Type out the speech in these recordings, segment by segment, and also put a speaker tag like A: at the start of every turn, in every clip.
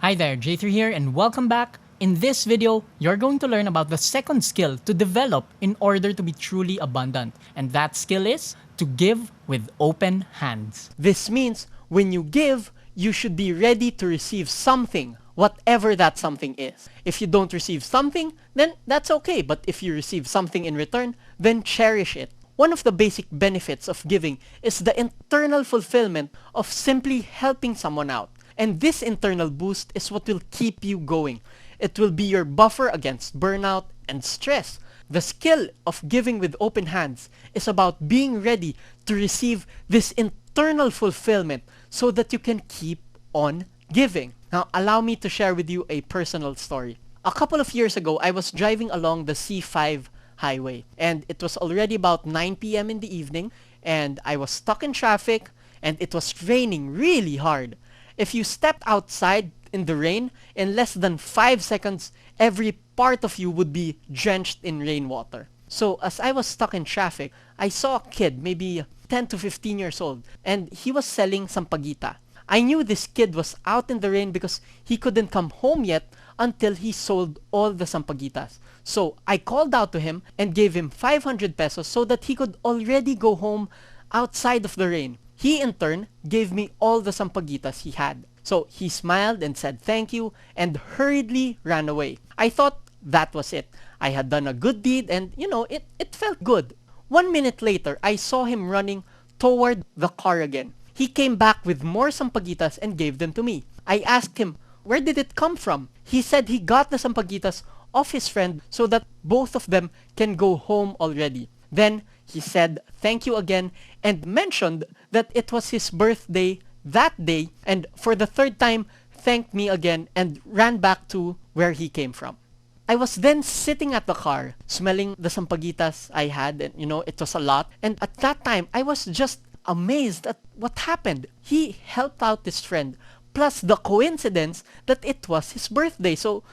A: Hi there, J3 here and welcome back. In this video, you're going to learn about the second skill to develop in order to be truly abundant. And that skill is to give with open hands.
B: This means when you give, you should be ready to receive something, whatever that something is. If you don't receive something, then that's okay. But if you receive something in return, then cherish it. One of the basic benefits of giving is the internal fulfillment of simply helping someone out. And this internal boost is what will keep you going. It will be your buffer against burnout and stress. The skill of giving with open hands is about being ready to receive this internal fulfillment so that you can keep on giving. Now, allow me to share with you a personal story. A couple of years ago, I was driving along the C5 highway and it was already about 9 p.m. in the evening and I was stuck in traffic and it was raining really hard. If you stepped outside in the rain, in less than 5 seconds, every part of you would be drenched in rainwater. So as I was stuck in traffic, I saw a kid, maybe 10 to 15 years old, and he was selling sampaguita. I knew this kid was out in the rain because he couldn't come home yet until he sold all the sampaguitas. So I called out to him and gave him 500 pesos so that he could already go home outside of the rain. He in turn gave me all the sampaguitas he had. So he smiled and said thank you and hurriedly ran away. I thought that was it. I had done a good deed and it felt good. 1 minute later, I saw him running toward the car again. He came back with more sampaguitas and gave them to me. I asked him, where did it come from? He said he got the sampaguitas off his friend so that both of them can go home already. Then he said thank you again and mentioned that it was his birthday that day and for the third time thanked me again and ran back to where he came from. I was then sitting at the car smelling the sampaguitas I had and it was a lot, and at that time I was just amazed at what happened. He helped out his friend, plus the coincidence that it was his birthday. So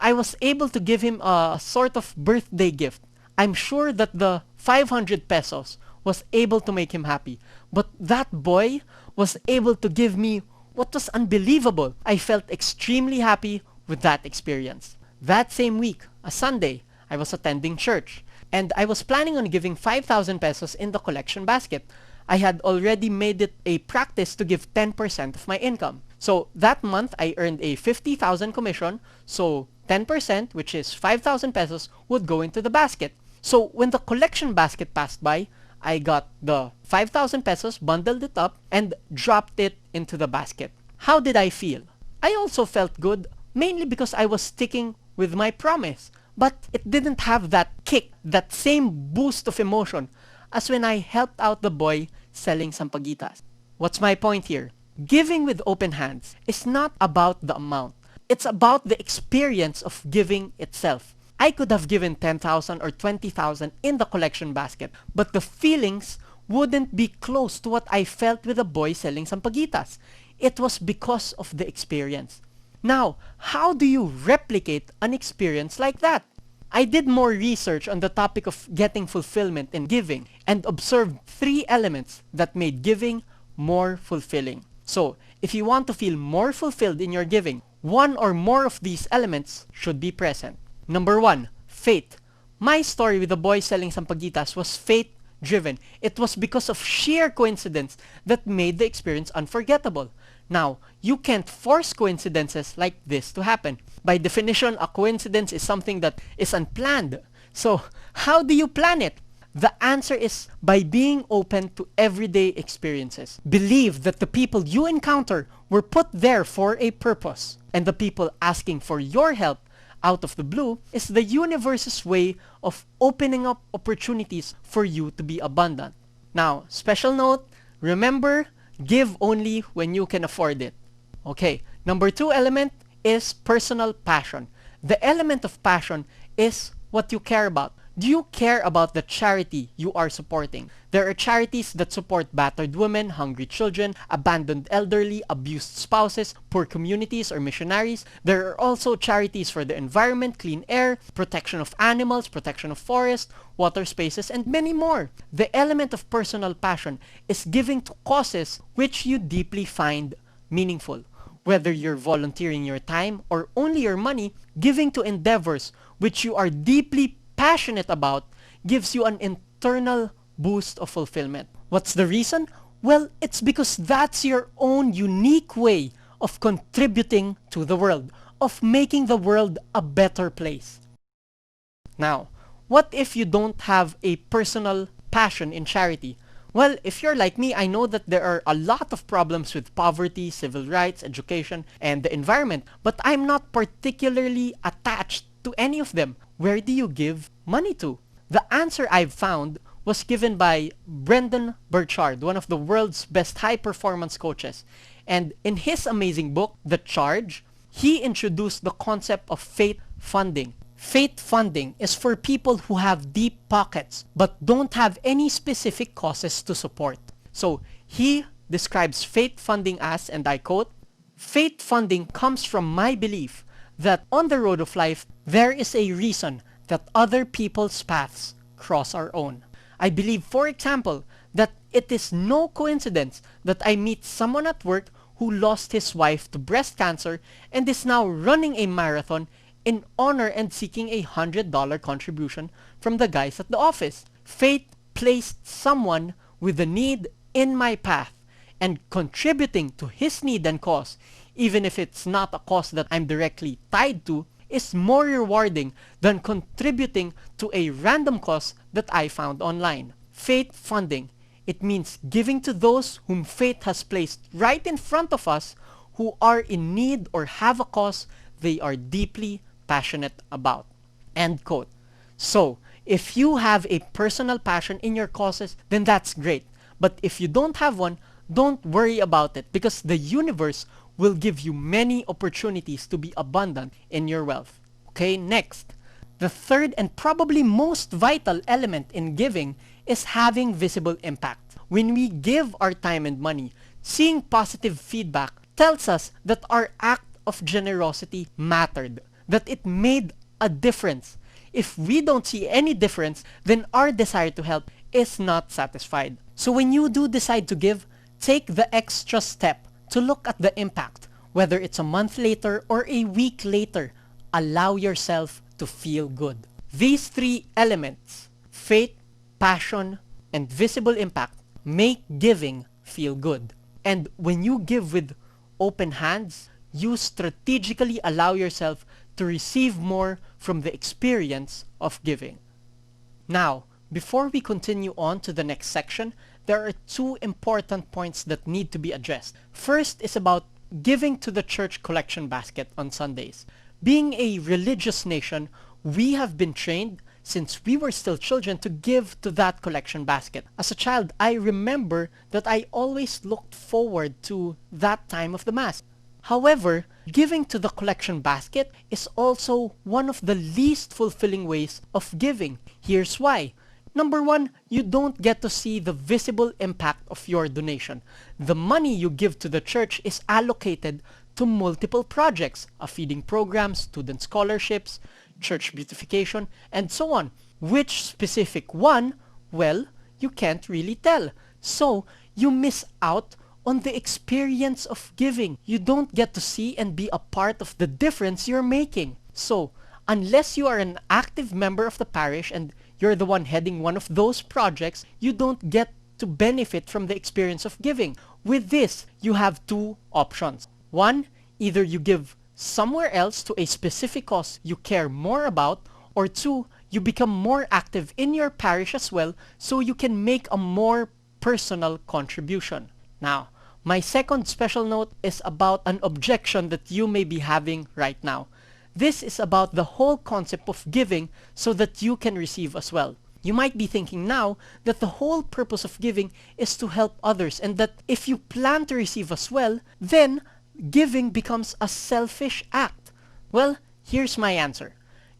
B: I was able to give him a sort of birthday gift. I'm sure that the 500 pesos was able to make him happy. But that boy was able to give me what was unbelievable. I felt extremely happy with that experience. That same week, a Sunday, I was attending church. And I was planning on giving 5,000 pesos in the collection basket. I had already made it a practice to give 10% of my income. So that month, I earned a 50,000 commission. So 10%, which is 5,000 pesos, would go into the basket. So when the collection basket passed by, I got the 5,000 pesos, bundled it up, and dropped it into the basket. How did I feel? I also felt good, mainly because I was sticking with my promise. But it didn't have that kick, that same boost of emotion as when I helped out the boy selling sampaguitas. What's my point here? Giving with open hands is not about the amount. It's about the experience of giving itself. I could have given 10,000 or 20,000 in the collection basket, but the feelings wouldn't be close to what I felt with a boy selling sampaguitas. It was because of the experience. Now, how do you replicate an experience like that? I did more research on the topic of getting fulfillment in giving and observed 3 elements that made giving more fulfilling. So, if you want to feel more fulfilled in your giving, one or more of these elements should be present. Number 1, faith. My story with the boy selling sampaguitas was faith-driven. It was because of sheer coincidence that made the experience unforgettable. Now, you can't force coincidences like this to happen. By definition, a coincidence is something that is unplanned. So, how do you plan it? The answer is by being open to everyday experiences. Believe that the people you encounter were put there for a purpose. And the people asking for your help out of the blue is the universe's way of opening up opportunities for you to be abundant. Now, special note, remember, give only when you can afford it. Okay, number 2 element is personal passion. The element of passion is what you care about. Do you care about the charity you are supporting? There are charities that support battered women, hungry children, abandoned elderly, abused spouses, poor communities, or missionaries. There are also charities for the environment, clean air, protection of animals, protection of forests, water spaces, and many more. The element of personal passion is giving to causes which you deeply find meaningful. Whether you're volunteering your time or only your money, giving to endeavors which you are deeply passionate about gives you an internal boost of fulfillment. What's the reason? Well, it's because that's your own unique way of contributing to the world, of making the world a better place. Now, what if you don't have a personal passion in charity? Well, if you're like me, I know that there are a lot of problems with poverty, civil rights, education, and the environment, but I'm not particularly attached to any of them. Where do you give money to? The answer I've found was given by BURCHARD, one of the world's best high-performance coaches. And in his amazing book, The Charge, he introduced the concept of faith funding. Faith funding is for people who have deep pockets but don't have any specific causes to support. So he describes faith funding as, and I quote, "Faith funding comes from my belief that on the road of life, there is a reason that other people's paths cross our own. I believe, for example, that it is no coincidence that I meet someone at work who lost his wife to breast cancer and is now running a marathon in honor and seeking a $100 contribution from the guys at the office. Fate placed someone with a need in my path, and contributing to his need and cause, even if it's not a cause that I'm directly tied to, is more rewarding than contributing to a random cause that I found online." Faith funding. It means giving to those whom fate has placed right in front of us who are in need or have a cause they are deeply passionate about. End quote. So, if you have a personal passion in your causes, then that's great. But if you don't have one, don't worry about it, because the universe will give you many opportunities to be abundant in your wealth. Okay, next. The third and probably most vital element in giving is having visible impact. When we give our time and money, seeing positive feedback tells us that our act of generosity mattered, that it made a difference. If we don't see any difference, then our desire to help is not satisfied. So when you do decide to give, take the extra step to look at the impact. Whether it's a month later or a week later, allow yourself to feel good. These three elements, faith, passion, and visible impact, make giving feel good. And when you give with open hands, you strategically allow yourself to receive more from the experience of giving. Now, before we continue on to the next section, there are two important points that need to be addressed. First is about giving to the church collection basket on Sundays. Being a religious nation, we have been trained since we were still children to give to that collection basket. As a child, I remember that I always looked forward to that time of the Mass. However, giving to the collection basket is also one of the least fulfilling ways of giving. Here's why. Number one, you don't get to see the visible impact of your donation. The money you give to the church is allocated to multiple projects, a feeding program, student scholarships, church beautification, and so on. Which specific one? Well, you can't really tell. So, you miss out on the experience of giving. You don't get to see and be a part of the difference you're making. So, unless you are an active member of the parish and you're the one heading one of those projects, you don't get to benefit from the experience of giving. With this, you have two options. One, either you give somewhere else to a specific cause you care more about, or two, you become more active in your parish as well so you can make a more personal contribution. Now, my second special note is about an objection that you may be having right now. This is about the whole concept of giving so that you can receive as well. You might be thinking now that the whole purpose of giving is to help others, and that if you plan to receive as well, then giving becomes a selfish act. Well, here's my answer.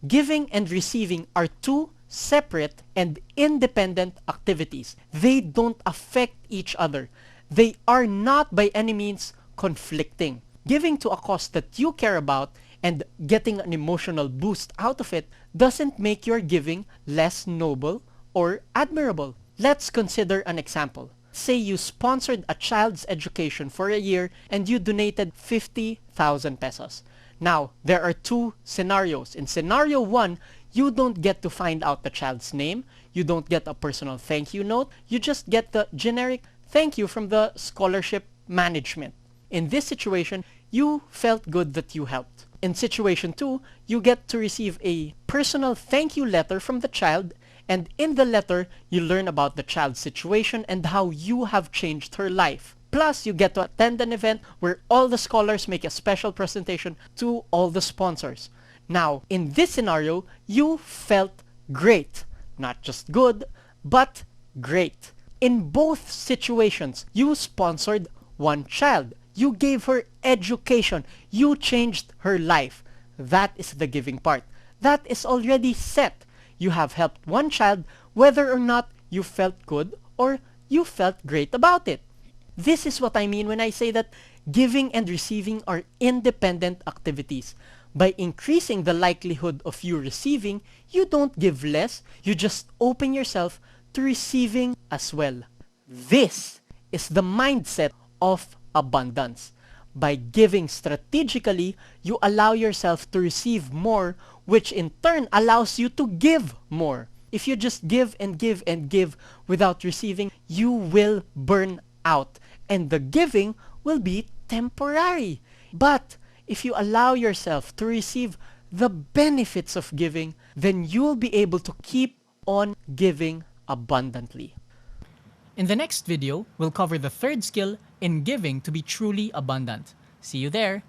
B: Giving and receiving are two separate and independent activities. They don't affect each other. They are not by any means conflicting. Giving to a cause that you care about and getting an emotional boost out of it doesn't make your giving less noble or admirable. Let's consider an example. say you sponsored a child's education for a year and you donated 50,000 pesos. Now, there are two scenarios. In scenario 1, you don't get to find out the child's name. You don't get a personal thank you note. You just get the generic thank you from the scholarship management. In this situation, you felt good that you helped. In situation 2, you get to receive a personal thank you letter from the child, and in the letter, you learn about the child's situation and how you have changed her life. Plus, you get to attend an event where all the scholars make a special presentation to all the sponsors. Now, in this scenario, you felt great. Not just good, but great. In both situations, you sponsored one child. You gave her education. You changed her life. That is the giving part. That is already set. You have helped one child whether or not you felt good or you felt great about it. This is what I mean when I say that giving and receiving are independent activities. By increasing the likelihood of you receiving, you don't give less, you just open yourself to receiving as well. This is the mindset of abundance. By giving strategically, you allow yourself to receive more, which in turn allows you to give more. If you just give and give and give without receiving, you will burn out, and the giving will be temporary. But if you allow yourself to receive the benefits of giving, then you'll be able to keep on giving abundantly.
A: In the next video, we'll cover the third skill in giving to be truly abundant. See you there!